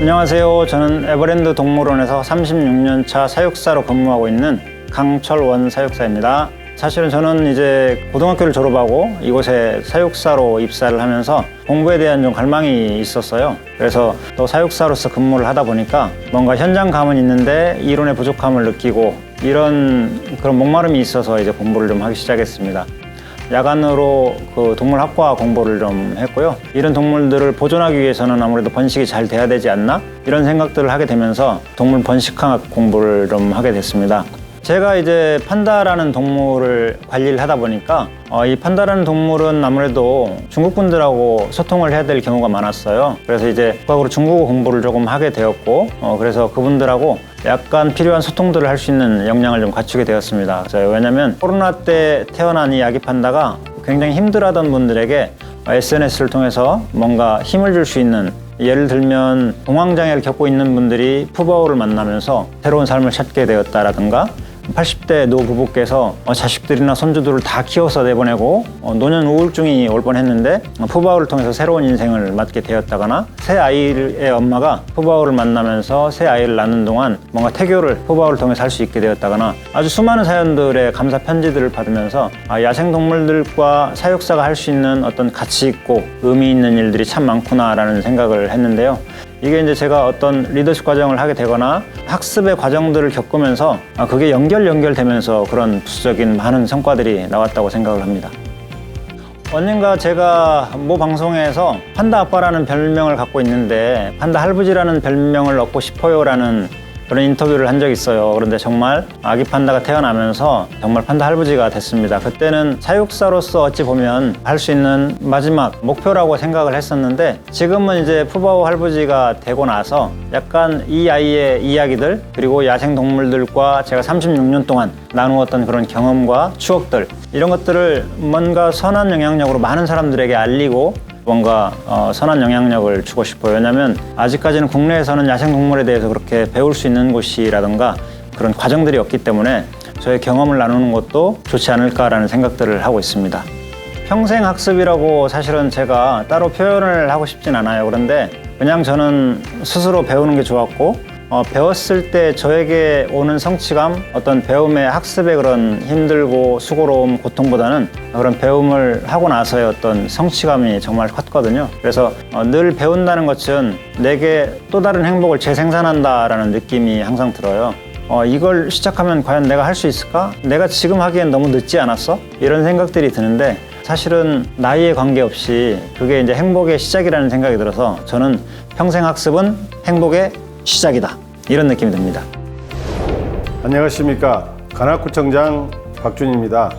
안녕하세요. 저는 에버랜드 동물원에서 36년 차 사육사로 근무하고 있는 강철원 사육사입니다. 사실은 저는 이제 고등학교를 졸업하고 이곳에 사육사로 입사를 하면서 공부에 대한 좀 갈망이 있었어요. 그래서 또 사육사로서 근무를 하다 보니까 뭔가 현장감은 있는데 이론의 부족함을 느끼고 이런 그런 목마름이 있어서 이제 공부를 좀 하기 시작했습니다. 야간으로 그 동물학과 공부를 좀 했고요. 이런 동물들을 보존하기 위해서는 아무래도 번식이 잘 돼야 되지 않나? 이런 생각들을 하게 되면서 동물 번식학 공부를 좀 하게 됐습니다. 제가 이제 판다라는 동물을 관리를 하다 보니까 이 판다라는 동물은 아무래도 중국 분들하고 소통을 해야 될 경우가 많았어요. 그래서 이제 국악으로 중국어 공부를 조금 하게 되었고 그래서 그분들하고 약간 필요한 소통들을 할 수 있는 역량을 좀 갖추게 되었습니다. 왜냐하면 코로나 때 태어난 이 아기 판다가 굉장히 힘들어하던 분들에게 SNS를 통해서 뭔가 힘을 줄 수 있는, 예를 들면 공황장애를 겪고 있는 분들이 푸바오를 만나면서 새로운 삶을 찾게 되었다라든가 80대 노부부께서 자식들이나 손주들을 다 키워서 내보내고 노년 우울증이 올 뻔했는데 푸바오를 통해서 새로운 인생을 맞게 되었다거나 새 아이의 엄마가 푸바오를 만나면서 새 아이를 낳는 동안 뭔가 태교를 푸바오를 통해서 할 수 있게 되었다거나 아주 수많은 사연들의 감사 편지들을 받으면서 야생동물들과 사육사가 할 수 있는 어떤 가치 있고 의미 있는 일들이 참 많구나라는 생각을 했는데요. 이게 이제 제가 어떤 리더십 과정을 하게 되거나 학습의 과정들을 겪으면서 그게 연결되면서 그런 부수적인 많은 성과들이 나왔다고 생각을 합니다. 언젠가 제가 모 방송에서 판다 아빠라는 별명을 갖고 있는데 판다 할아버지라는 별명을 얻고 싶어요라는 그런 인터뷰를 한 적이 있어요. 그런데 정말 아기 판다가 태어나면서 정말 판다 할아버지가 됐습니다. 그때는 사육사로서 어찌 보면 할 수 있는 마지막 목표라고 생각을 했었는데 지금은 이제 푸바오 할아버지가 되고 나서 약간 이 아이의 이야기들 그리고 야생동물들과 제가 36년 동안 나누었던 그런 경험과 추억들 이런 것들을 뭔가 선한 영향력으로 많은 사람들에게 알리고 뭔가 선한 영향력을 주고 싶어요. 왜냐하면 아직까지는 국내에서는 야생동물에 대해서 그렇게 배울 수 있는 곳이라든가 그런 과정들이 없기 때문에 저의 경험을 나누는 것도 좋지 않을까라는 생각들을 하고 있습니다. 평생학습이라고 사실은 제가 따로 표현을 하고 싶진 않아요. 그런데 그냥 저는 스스로 배우는 게 좋았고 배웠을 때 저에게 오는 성취감, 어떤 배움의 학습의 그런 힘들고 수고로움, 고통보다는 그런 배움을 하고 나서의 어떤 성취감이 정말 컸거든요. 그래서 늘 배운다는 것은 내게 또 다른 행복을 재생산한다라는 느낌이 항상 들어요. 이걸 시작하면 과연 내가 할 수 있을까? 내가 지금 하기엔 너무 늦지 않았어? 이런 생각들이 드는데 사실은 나이에 관계없이 그게 이제 행복의 시작이라는 생각이 들어서 저는 평생학습은 행복의 시작이다. 이런 느낌이 듭니다. 안녕하십니까. 관악구청장 박준입니다.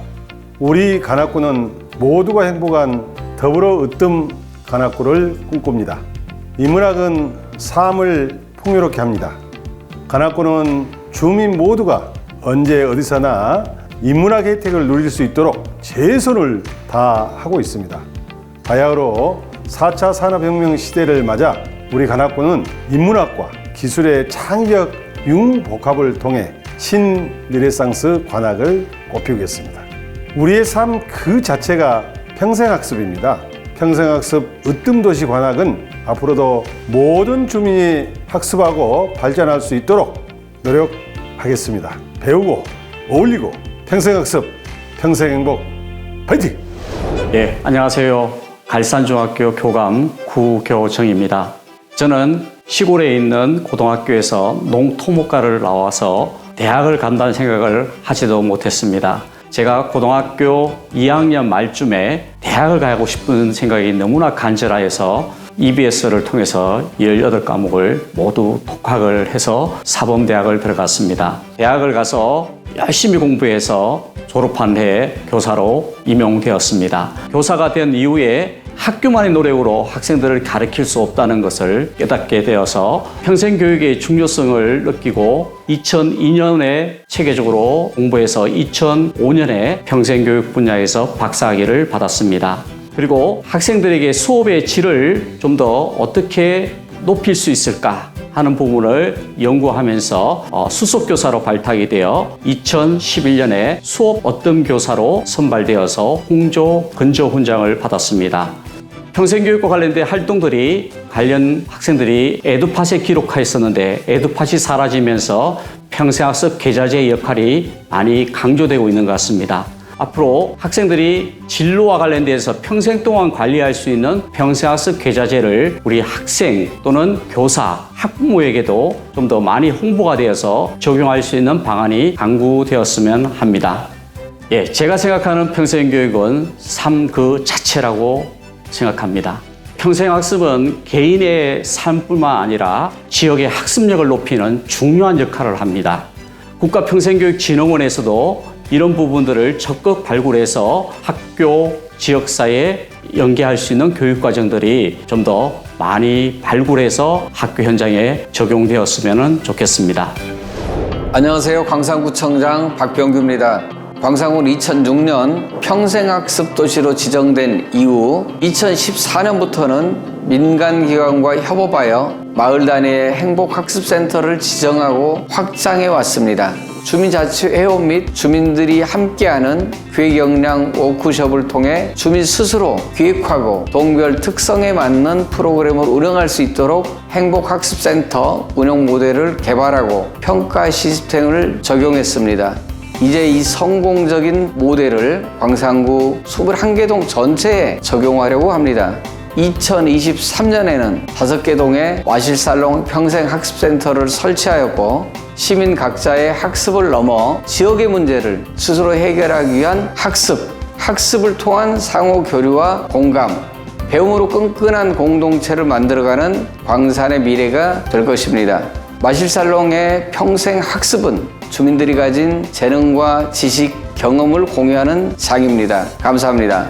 우리 관악구는 모두가 행복한 더불어 으뜸 관악구를 꿈꿉니다. 인문학은 삶을 풍요롭게 합니다. 관악구는 주민 모두가 언제 어디서나 인문학 혜택을 누릴 수 있도록 최선을 다하고 있습니다. 바야흐로 4차 산업혁명 시대를 맞아 우리 관악구는 인문학과 기술의 창의적 융복합을 통해 신르네상스 관악을 꽃피우겠습니다. 우리의 삶 그 자체가 평생학습입니다. 평생학습 으뜸도시 관악은 앞으로도 모든 주민이 학습하고 발전할 수 있도록 노력하겠습니다. 배우고 어울리고 평생학습, 평생행복, 파이팅! 예, 안녕하세요. 갈산중학교 교감 구교정입니다. 저는 시골에 있는 고등학교에서 농토목과를 나와서 대학을 간다는 생각을 하지도 못했습니다. 제가 고등학교 2학년 말쯤에 대학을 가고 싶은 생각이 너무나 간절하여서 EBS를 통해서 18과목을 모두 독학을 해서 사범대학을 들어갔습니다. 대학을 가서 열심히 공부해서 졸업한 해에 교사로 임용되었습니다. 교사가 된 이후에 학교만의 노력으로 학생들을 가르칠 수 없다는 것을 깨닫게 되어서 평생교육의 중요성을 느끼고 2002년에 체계적으로 공부해서 2005년에 평생교육 분야에서 박사학위를 받았습니다. 그리고 학생들에게 수업의 질을 좀 더 어떻게 높일 수 있을까 하는 부분을 연구하면서 수석교사로 발탁이 되어 2011년에 수업 어뜸 교사로 선발되어서 홍조 근조 훈장을 받았습니다. 평생교육과 관련된 활동들이 관련 학생들이 에듀팟에 기록하였었는데 에듀팟이 사라지면서 평생학습 계좌제의 역할이 많이 강조되고 있는 것 같습니다. 앞으로 학생들이 진로와 관련돼서 평생 동안 관리할 수 있는 평생학습 계좌제를 우리 학생 또는 교사, 학부모에게도 좀 더 많이 홍보가 되어서 적용할 수 있는 방안이 강구되었으면 합니다. 제가 생각하는 평생교육은 삶 그 자체라고 생각합니다. 평생학습은 개인의 삶뿐만 아니라 지역의 학습력을 높이는 중요한 역할을 합니다. 국가평생교육진흥원에서도 이런 부분들을 적극 발굴해서 학교, 지역사회에 연계할 수 있는 교육과정들이 좀 더 많이 발굴해서 학교 현장에 적용되었으면 좋겠습니다. 안녕하세요. 광산구청장 박병규입니다. 광산구는 2006년 평생학습 도시로 지정된 이후 2014년부터는 민간기관과 협업하여 마을 단위의 행복학습센터를 지정하고 확장해 왔습니다. 주민자치회원 및 주민들이 함께하는 기획역량 워크숍을 통해 주민 스스로 기획하고 동별 특성에 맞는 프로그램을 운영할 수 있도록 행복학습센터 운영 모델을 개발하고 평가 시스템을 적용했습니다. 이제 이 성공적인 모델을 광산구 21개 동 전체에 적용하려고 합니다. 2023년에는 5개 동에 와실살롱 평생학습센터를 설치하였고 시민 각자의 학습을 넘어 지역의 문제를 스스로 해결하기 위한 학습을 통한 상호 교류와 공감, 배움으로 끈끈한 공동체를 만들어가는 광산의 미래가 될 것입니다. 마실살롱의 평생학습은 주민들이 가진 재능과 지식, 경험을 공유하는 장입니다. 감사합니다.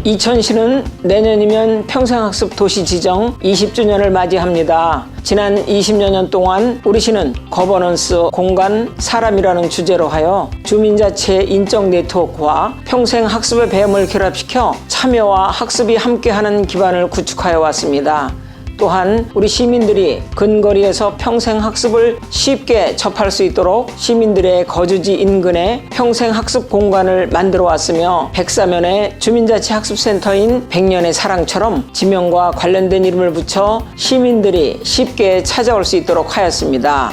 이천시는 내년이면 평생학습 도시 지정 20주년을 맞이합니다. 지난 20여 년 동안 우리 시는 거버넌스, 공간, 사람이라는 주제로 하여 주민자치의 인적 네트워크와 평생학습의 배움을 결합시켜 참여와 학습이 함께하는 기반을 구축하여 왔습니다. 또한 우리 시민들이 근거리에서 평생학습을 쉽게 접할 수 있도록 시민들의 거주지 인근에 평생학습 공간을 만들어 왔으며 104면의 주민자치학습센터인 100년의 사랑처럼 지명과 관련된 이름을 붙여 시민들이 쉽게 찾아올 수 있도록 하였습니다.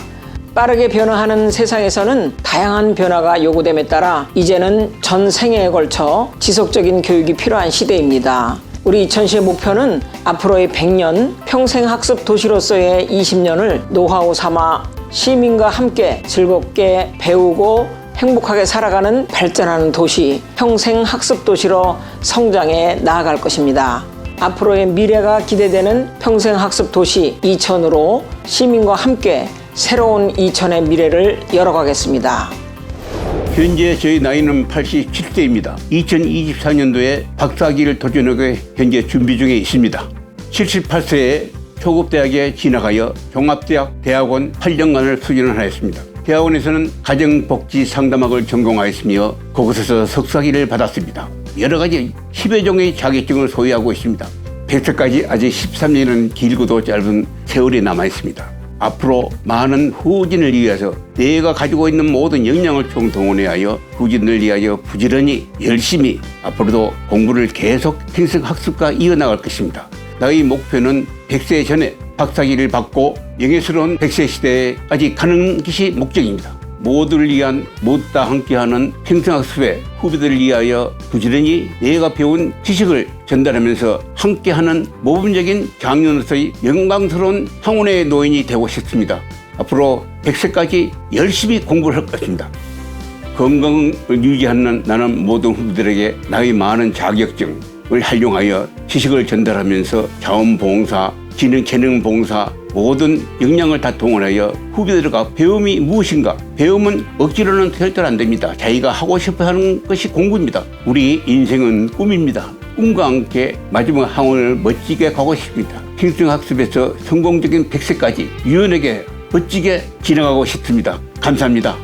빠르게 변화하는 세상에서는 다양한 변화가 요구됨에 따라 이제는 전 생애에 걸쳐 지속적인 교육이 필요한 시대입니다. 우리 이천시의 목표는 앞으로의 100년 평생학습 도시로서의 20년을 노하우 삼아 시민과 함께 즐겁게 배우고 행복하게 살아가는 발전하는 도시, 평생학습 도시로 성장해 나아갈 것입니다. 앞으로의 미래가 기대되는 평생학습 도시 이천으로 시민과 함께 새로운 이천의 미래를 열어가겠습니다. 현재 저희 나이는 87세입니다. 2024년도에 박사학위를 도전하게 현재 준비 중에 있습니다. 78세에 초급대학에 진학하여 종합대학 대학원 8년간을 수련을 하였습니다. 대학원에서는 가정복지상담학을 전공하였으며 그곳에서 석사학위를 받았습니다. 여러 가지 10여 종의 자격증을 소유하고 있습니다. 100세까지 아직 13년은 길고도 짧은 세월이 남아 있습니다. 앞으로 많은 후진을 위해서 내가 가지고 있는 모든 역량을 총동원하여 후진을 위하여 부지런히 열심히 앞으로도 공부를 계속 평생학습과 이어나갈 것입니다. 나의 목표는 100세 전에 박사학위를 받고 영예스러운 100세 시대에 가는 것이 목적입니다. 모두를 위한 모두 다 함께하는 평생학습에 후배들을 위하여 부지런히 내가 배운 지식을 전달하면서 함께하는 모범적인 장년으로서의 영광스러운 황혼의 노인이 되고 싶습니다. 앞으로 100세까지 열심히 공부를 할 것입니다. 건강을 유지하는 나는 모든 후배들에게 나의 많은 자격증을 활용하여 지식을 전달하면서 자원봉사, 재능봉사 모든 역량을 다 동원하여 후배들과 배움이 무엇인가? 배움은 억지로는 절대로 안 됩니다. 자기가 하고 싶어 하는 것이 공부입니다. 우리 인생은 꿈입니다. 꿈과 함께 마지막 항원을 멋지게 가고 싶습니다. 평생학습에서 성공적인 100세까지 유연하게 멋지게 진행하고 싶습니다. 감사합니다.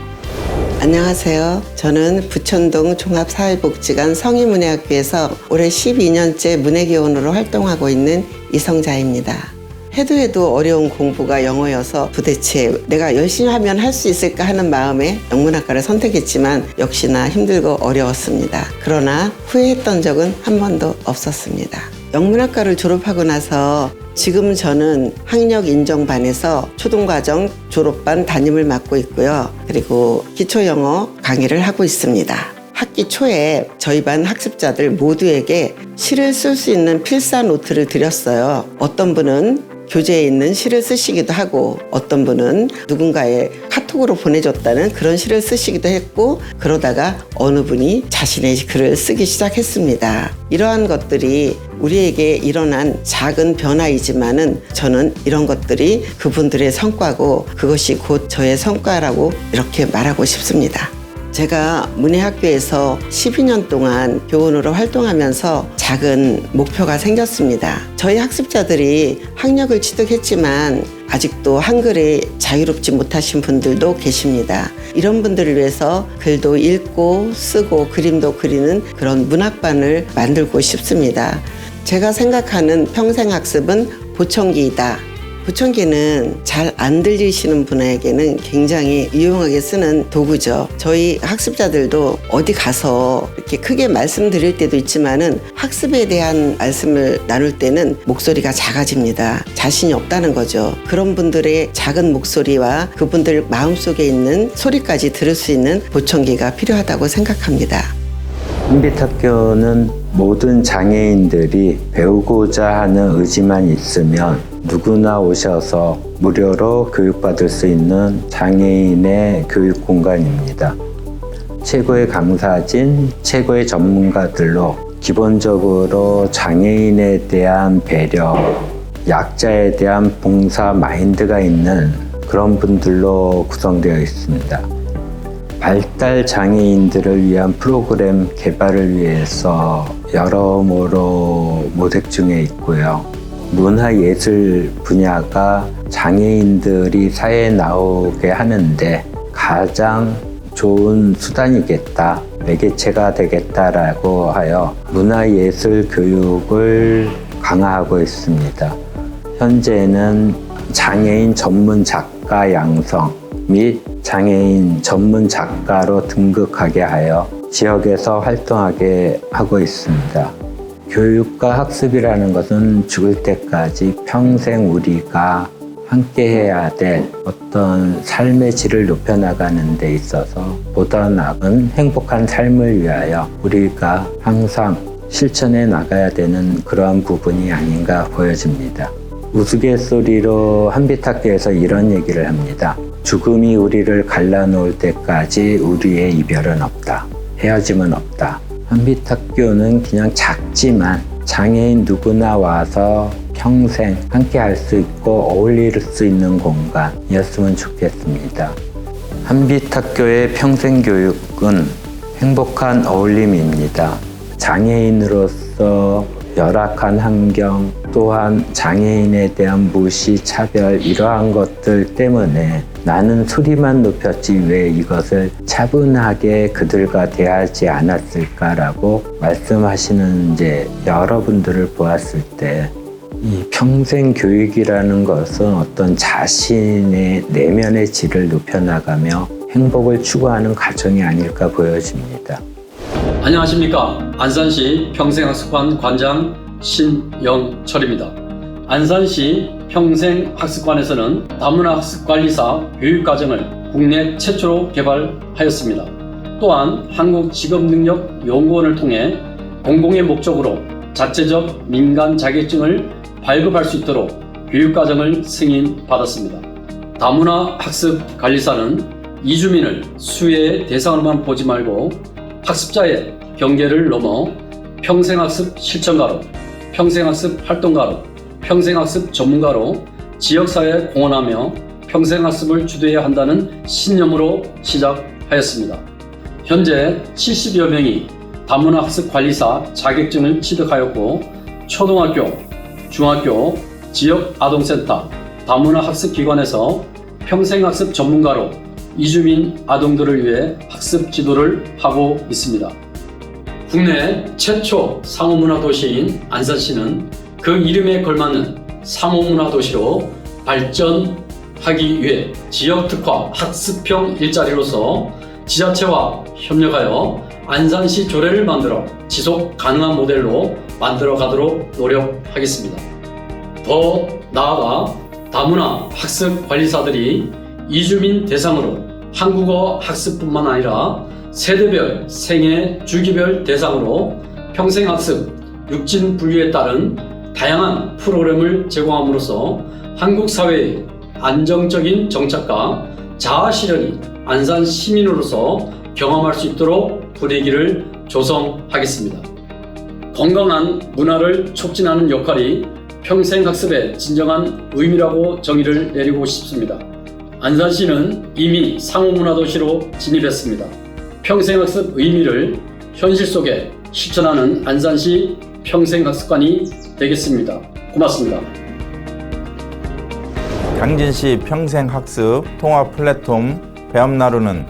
안녕하세요. 저는 부천동 종합사회복지관 성희문예학교에서 올해 12년째 문예교원으로 활동하고 있는 이성자입니다. 해도 어려운 공부가 영어여서 도대체 내가 열심히 하면 할 수 있을까 하는 마음에 영문학과를 선택했지만 역시나 힘들고 어려웠습니다. 그러나 후회했던 적은 한 번도 없었습니다. 영문학과를 졸업하고 나서 지금 저는 학력인정반에서 초등과정 졸업반 담임을 맡고 있고요. 그리고 기초영어 강의를 하고 있습니다. 학기 초에 저희 반 학습자들 모두에게 시를 쓸 수 있는 필사 노트를 드렸어요. 어떤 분은 교재에 있는 시를 쓰시기도 하고 어떤 분은 누군가의 카톡으로 보내줬다는 그런 시를 쓰시기도 했고 그러다가 어느 분이 자신의 글을 쓰기 시작했습니다. 이러한 것들이 우리에게 일어난 작은 변화이지만은 저는 이런 것들이 그분들의 성과고 그것이 곧 저의 성과라고 이렇게 말하고 싶습니다. 제가 문예학교에서 12년 동안 교원으로 활동하면서 작은 목표가 생겼습니다. 저희 학습자들이 학력을 취득했지만 아직도 한글에 자유롭지 못하신 분들도 계십니다. 이런 분들을 위해서 글도 읽고 쓰고 그림도 그리는 그런 문학반을 만들고 싶습니다. 제가 생각하는 평생학습은 보청기이다. 보청기는 잘 안 들리시는 분에게는 굉장히 유용하게 쓰는 도구죠. 저희 학습자들도 어디 가서 이렇게 크게 말씀드릴 때도 있지만은 학습에 대한 말씀을 나눌 때는 목소리가 작아집니다. 자신이 없다는 거죠. 그런 분들의 작은 목소리와 그분들 마음속에 있는 소리까지 들을 수 있는 보청기가 필요하다고 생각합니다. 한빛학교는 모든 장애인들이 배우고자 하는 의지만 있으면 누구나 오셔서 무료로 교육받을 수 있는 장애인의 교육 공간입니다. 최고의 강사진, 최고의 전문가들로 기본적으로 장애인에 대한 배려, 약자에 대한 봉사 마인드가 있는 그런 분들로 구성되어 있습니다. 발달 장애인들을 위한 프로그램 개발을 위해서 여러모로 모색 중에 있고요. 문화예술 분야가 장애인들이 사회에 나오게 하는데 가장 좋은 수단이겠다, 매개체가 되겠다라고 하여 문화예술 교육을 강화하고 있습니다. 현재는 장애인 전문 작가 양성 및 장애인 전문 작가로 등극하게 하여 지역에서 활동하게 하고 있습니다. 교육과 학습이라는 것은 죽을 때까지 평생 우리가 함께 해야 될 어떤 삶의 질을 높여나가는 데 있어서 보다 나은 행복한 삶을 위하여 우리가 항상 실천해 나가야 되는 그러한 부분이 아닌가 보여집니다. 우스갯소리로 한빛학교에서 이런 얘기를 합니다. 죽음이 우리를 갈라놓을 때까지 우리의 이별은 없다. 헤어짐은 없다. 한빛학교는 그냥 작지만 장애인 누구나 와서 평생 함께 할 수 있고 어울릴 수 있는 공간이었으면 좋겠습니다. 한빛학교의 평생교육은 행복한 어울림입니다. 장애인으로서 열악한 환경, 또한 장애인에 대한 무시, 차별 이러한 것들 때문에 나는 소리만 높였지 왜 이것을 차분하게 그들과 대하지 않았을까라고 말씀하시는 이제 여러분들을 보았을 때 이 평생 교육이라는 것은 어떤 자신의 내면의 질을 높여나가며 행복을 추구하는 과정이 아닐까 보여집니다. 안녕하십니까. 안산시 평생학습관 관장 신영철입니다. 안산시 평생학습관에서는 다문화학습관리사 교육과정을 국내 최초로 개발하였습니다. 또한 한국직업능력연구원을 통해 공공의 목적으로 자체적 민간 자격증을 발급할 수 있도록 교육과정을 승인받았습니다. 다문화학습관리사는 이주민을 수혜의 대상으로만 보지 말고 학습자의 경계를 넘어 평생학습 실천가로, 평생학습 활동가로, 평생학습 전문가로 지역사회에 공헌하며 평생학습을 주도해야 한다는 신념으로 시작하였습니다. 현재 70여 명이 다문화학습관리사 자격증을 취득하였고 초등학교, 중학교, 지역 아동센터, 다문화학습기관에서 평생학습 전문가로 이주민 아동들을 위해 학습 지도를 하고 있습니다. 국내 최초 상호문화도시인 안산시는 그 이름에 걸맞는 상호문화도시로 발전하기 위해 지역특화 학습형 일자리로서 지자체와 협력하여 안산시 조례를 만들어 지속 가능한 모델로 만들어 가도록 노력하겠습니다. 더 나아가 다문화 학습 관리사들이 이주민 대상으로 한국어 학습뿐만 아니라 세대별, 생애, 주기별 대상으로 평생학습, 육진 분류에 따른 다양한 프로그램을 제공함으로써 한국 사회의 안정적인 정착과 자아 실현이 안산 시민으로서 경험할 수 있도록 분위기를 조성하겠습니다. 건강한 문화를 촉진하는 역할이 평생학습의 진정한 의미라고 정의를 내리고 싶습니다. 안산시는 이미 상호문화도시로 진입했습니다. 평생학습 의미를 현실 속에 실천하는 안산시 평생학습관이 되겠습니다. 고맙습니다. 당진시 평생학습 통합 플랫폼 배움나루는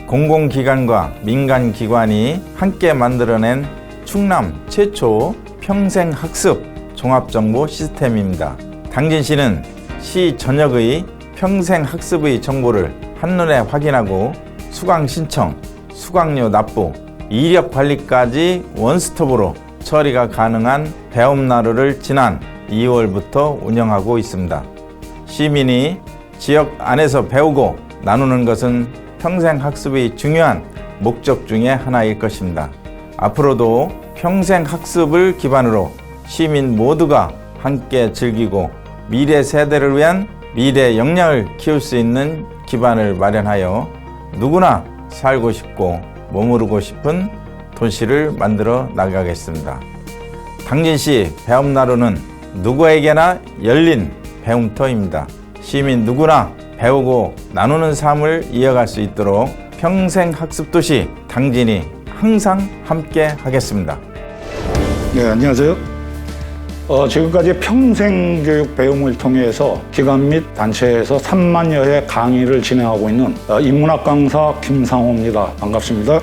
공공기관과 민간기관이 함께 만들어낸 충남 최초 평생학습 종합정보 시스템입니다. 당진시는 시 전역의 평생학습의 정보를 한눈에 확인하고 수강 신청, 수강료 납부, 이력 관리까지 원스톱으로 처리가 가능한 배움나루를 지난 2월부터 운영하고 있습니다. 시민이 지역 안에서 배우고 나누는 것은 평생학습의 중요한 목적 중에 하나일 것입니다. 앞으로도 평생학습을 기반으로 시민 모두가 함께 즐기고 미래 세대를 위한 미래 역량을 키울 수 있는 기반을 마련하여 누구나 살고 싶고 머무르고 싶은 도시를 만들어 나가겠습니다. 당진시 배움나루는 누구에게나 열린 배움터입니다. 시민 누구나 배우고 나누는 삶을 이어갈 수 있도록 평생학습도시 당진이 항상 함께 하겠습니다. 네, 안녕하세요. 지금까지 평생교육 배움을 통해서 기관 및 단체에서 3만여회 강의를 진행하고 있는 인문학 강사 김상호입니다. 반갑습니다.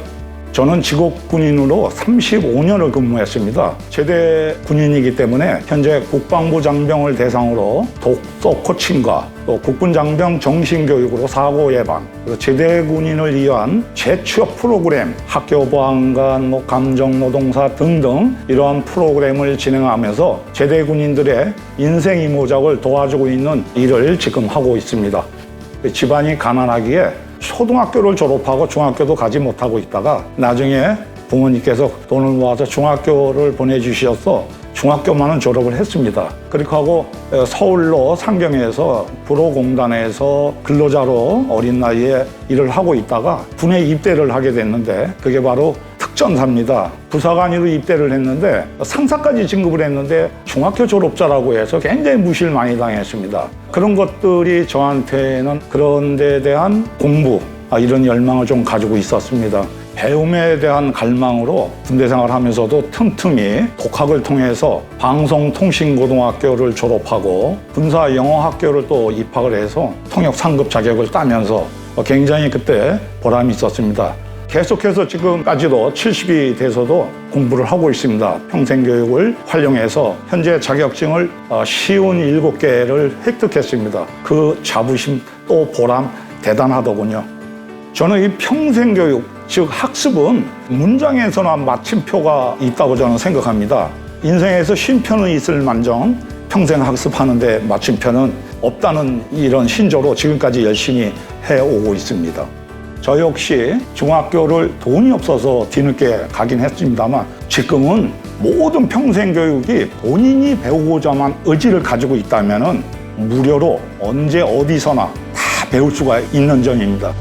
저는 직업군인으로 35년을 근무했습니다. 제대 군인이기 때문에 현재 국방부 장병을 대상으로 독서 코칭과 또 국군장병 정신교육으로 사고 예방, 그리고 제대 군인을 위한 재취업 프로그램, 학교 보안관, 감정노동사 등등 이러한 프로그램을 진행하면서 제대 군인들의 인생 이모작을 도와주고 있는 일을 지금 하고 있습니다. 집안이 가난하기에 초등학교를 졸업하고 중학교도 가지 못하고 있다가 나중에 부모님께서 돈을 모아서 중학교를 보내주셔서 중학교만은 졸업을 했습니다. 그렇게 하고 서울로 상경에서 불호공단에서 근로자로 어린 나이에 일을 하고 있다가 군에 입대를 하게 됐는데 그게 바로 특전사입니다. 부사관으로 입대를 했는데 상사까지 진급을 했는데 중학교 졸업자라고 해서 굉장히 무시를 많이 당했습니다. 그런 것들이 저한테는 그런 데 대한 공부, 이런 열망을 좀 가지고 있었습니다. 배움에 대한 갈망으로 군대 생활하면서도 틈틈이 독학을 통해서 방송통신고등학교를 졸업하고 군사영어학교를 또 입학을 해서 통역 상급 자격을 따면서 굉장히 그때 보람이 있었습니다. 계속해서 지금까지도 70이 돼서도 공부를 하고 있습니다. 평생교육을 활용해서 현재 자격증을 57개를 획득했습니다. 그 자부심 또 보람 대단하더군요. 저는 이 평생교육, 즉 학습은 문장에서나 마침표가 있다고 저는 생각합니다. 인생에서 쉼표는 있을 만정 평생 학습하는데 마침표는 없다는 이런 신조로 지금까지 열심히 해오고 있습니다. 저 역시 중학교를 돈이 없어서 뒤늦게 가긴 했습니다만 지금은 모든 평생교육이 본인이 배우고자만 의지를 가지고 있다면 무료로 언제 어디서나 다 배울 수가 있는 점입니다.